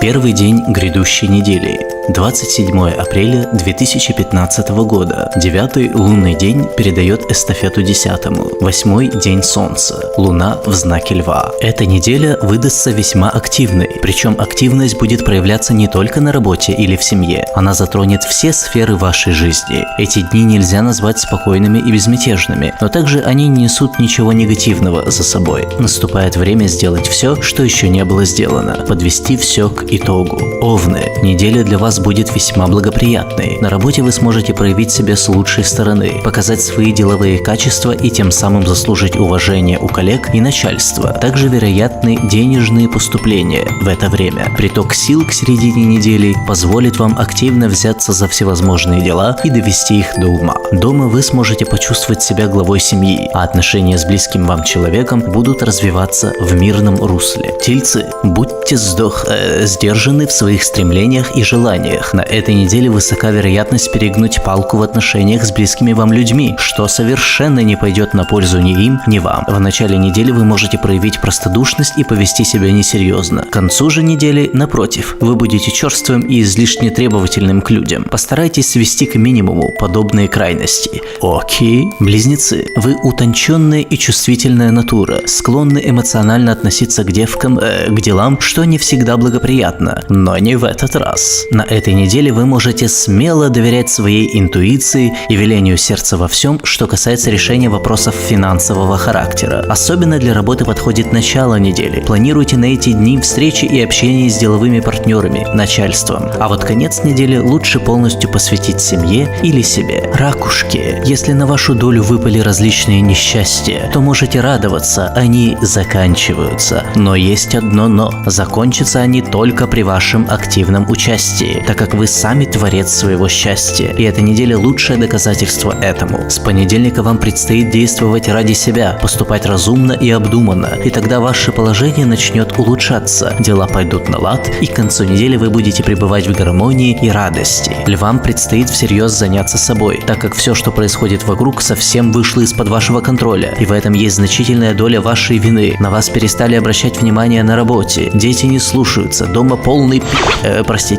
Первый день грядущей недели. 27 апреля 2015 года. 9-й лунный день передает эстафету 10-му. 8-й день Солнца. Луна в знаке Льва. Эта неделя выдастся весьма активной. Причем активность будет проявляться не только на работе или в семье. Она затронет все сферы вашей жизни. Эти дни нельзя назвать спокойными и безмятежными, но также они не несут ничего негативного за собой. Наступает время сделать все, что еще не было сделано. Подвести все к итогу. Овны. Неделя для вас будет весьма благоприятной. На работе вы сможете проявить себя с лучшей стороны, показать свои деловые качества и тем самым заслужить уважение у коллег и начальства. Также вероятны денежные поступления в это время. Приток сил к середине недели позволит вам активно взяться за всевозможные дела и довести их до ума. Дома вы сможете почувствовать себя главой семьи, а отношения с близким вам человеком будут развиваться в мирном русле. Тельцы, будьте сдержаны в своих стремлениях и желаниях. На этой неделе высока вероятность перегнуть палку в отношениях с близкими вам людьми, что совершенно не пойдет на пользу ни им, ни вам. В начале недели вы можете проявить простодушность и повести себя несерьезно. К концу же недели, напротив, вы будете черствым и излишне требовательным к людям. Постарайтесь свести к минимуму подобные крайности. Окей. Близнецы, вы утонченная и чувствительная натура, склонны эмоционально относиться к девкам, к делам, что не всегда благоприятно, но не в этот раз. На этой неделе вы можете смело доверять своей интуиции и велению сердца во всем, что касается решения вопросов финансового характера. Особенно для работы подходит начало недели. Планируйте на эти дни встречи и общение с деловыми партнерами, начальством. А вот конец недели лучше полностью посвятить семье или себе. Ракушки, если на вашу долю выпали различные несчастья, то можете радоваться, они заканчиваются. Но есть одно но. Закончатся они только при вашем активном участии, так как вы сами творец своего счастья, и эта неделя лучшее доказательство этому. С понедельника вам предстоит действовать ради себя, поступать разумно и обдуманно, и тогда ваше положение начнет улучшаться, дела пойдут на лад, и к концу недели вы будете пребывать в гармонии и радости. Львам предстоит всерьез заняться собой, так как все, что происходит вокруг, совсем вышло из-под вашего контроля, и в этом есть значительная доля вашей вины. На вас перестали обращать внимание на работе, дети не слушаются, дома полный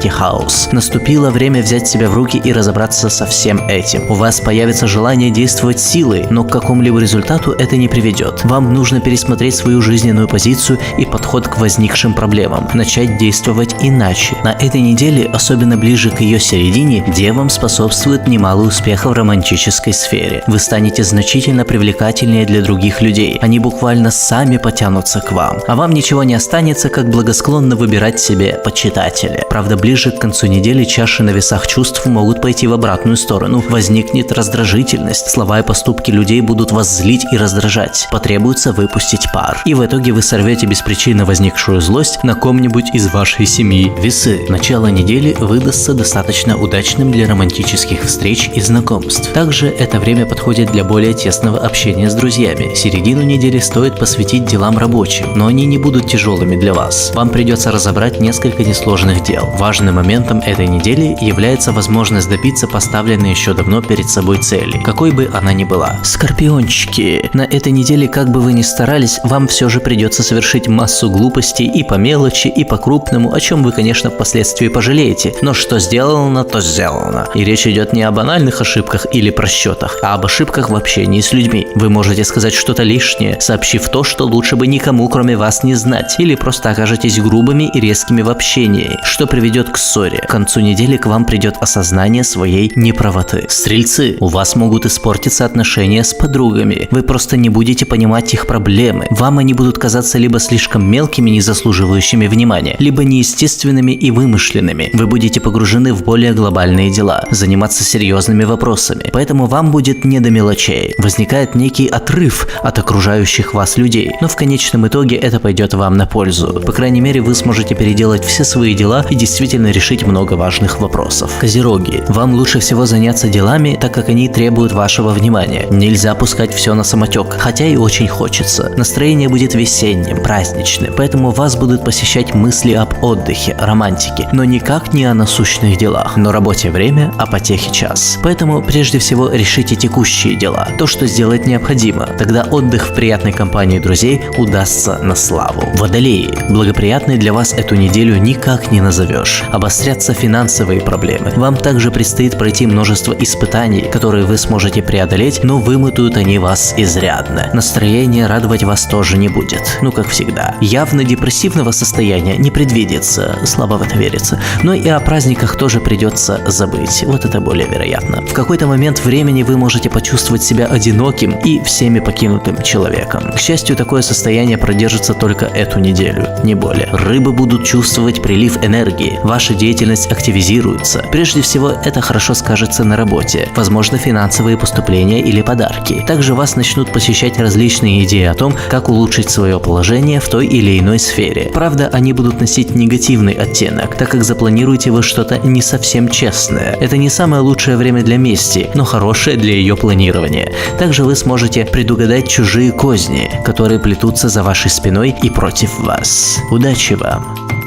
хаос. Наступило время взять себя в руки и разобраться со всем этим. У вас появится желание действовать силой, но к какому-либо результату это не приведет. Вам нужно пересмотреть свою жизненную позицию и подход к возникшим проблемам, начать действовать иначе. На этой неделе, особенно ближе к ее середине, девам способствует немало успеха в романтической сфере. Вы станете значительно привлекательнее для других людей. Они буквально сами потянутся к вам, а вам ничего не останется, как благосклонно выбирать себе почитателя. Правда, ближе к концу недели чаши на весах чувств могут пойти в обратную сторону. Возникнет раздражительность, слова и поступки людей будут вас злить и раздражать. Потребуется выпустить пар. И в итоге вы сорвете беспричинно возникшую злость на ком-нибудь из вашей семьи. Весы. Начало недели выдастся достаточно удачным для романтических встреч и знакомств. Также это время подходит для более тесного общения с друзьями. Середину недели стоит посвятить делам рабочим, но они не будут тяжелыми для вас. Вам придется разобрать несколько несложных дел. Важным моментом этой недели является возможность добиться поставленной еще давно перед собой цели, какой бы она ни была. Скорпиончики, на этой неделе, как бы вы ни старались, вам все же придется совершить массу глупостей и по мелочи, и по крупному, о чем вы, конечно, впоследствии пожалеете, но что сделано, то сделано. И речь идет не о банальных ошибках или просчетах, а об ошибках в общении с людьми. Вы можете сказать что-то лишнее, сообщив то, что лучше бы никому, кроме вас, не знать, или просто окажетесь грубыми и резкими в общении, что приведет к ссоре. К концу недели к вам придет осознание своей неправоты. Стрельцы, у вас могут испортиться отношения с подругами. Вы просто не будете понимать их проблемы. Вам они будут казаться либо слишком мелкими, не заслуживающими внимания, либо неестественными и вымышленными. Вы будете погружены в более глобальные дела, заниматься серьезными вопросами. Поэтому вам будет не до мелочей. Возникает некий отрыв от окружающих вас людей, но в конечном итоге это пойдет вам на пользу. По крайней мере, вы сможете переделать все свои дела и действительно решить много важных вопросов. Козероги, вам лучше всего заняться делами, так как они требуют вашего внимания. Нельзя пускать все на самотек, хотя и очень хочется. Настроение будет весенним, праздничным, поэтому вас будут посещать мысли об отдыхе, романтике, но никак не о насущных делах. Но работе время, а потехе час. Поэтому прежде всего решите текущие дела, то, что сделать необходимо. Тогда отдых в приятной компании друзей удастся на славу. Водолеи, благоприятной для вас эту неделю неделю никак не назовешь. Обострятся финансовые проблемы. Вам также предстоит пройти множество испытаний, которые вы сможете преодолеть, но вымотают они вас изрядно. Настроение радовать вас тоже не будет. Ну, как всегда. Явно депрессивного состояния не предвидится, слабо в это верится. Но и о праздниках тоже придется забыть. Вот это более вероятно. В какой-то момент времени вы можете почувствовать себя одиноким и всеми покинутым человеком. К счастью, такое состояние продержится только эту неделю, не более. Рыбы будут чувствовать прилив энергии. Ваша деятельность активизируется. Прежде всего, это хорошо скажется на работе. Возможно, финансовые поступления или подарки. Также вас начнут посещать различные идеи о том, как улучшить свое положение в той или иной сфере. Правда, они будут носить негативный оттенок, так как запланируете вы что-то не совсем честное. Это не самое лучшее время для мести, но хорошее для ее планирования. Также вы сможете предугадать чужие козни, которые плетутся за вашей спиной и против вас. Удачи вам!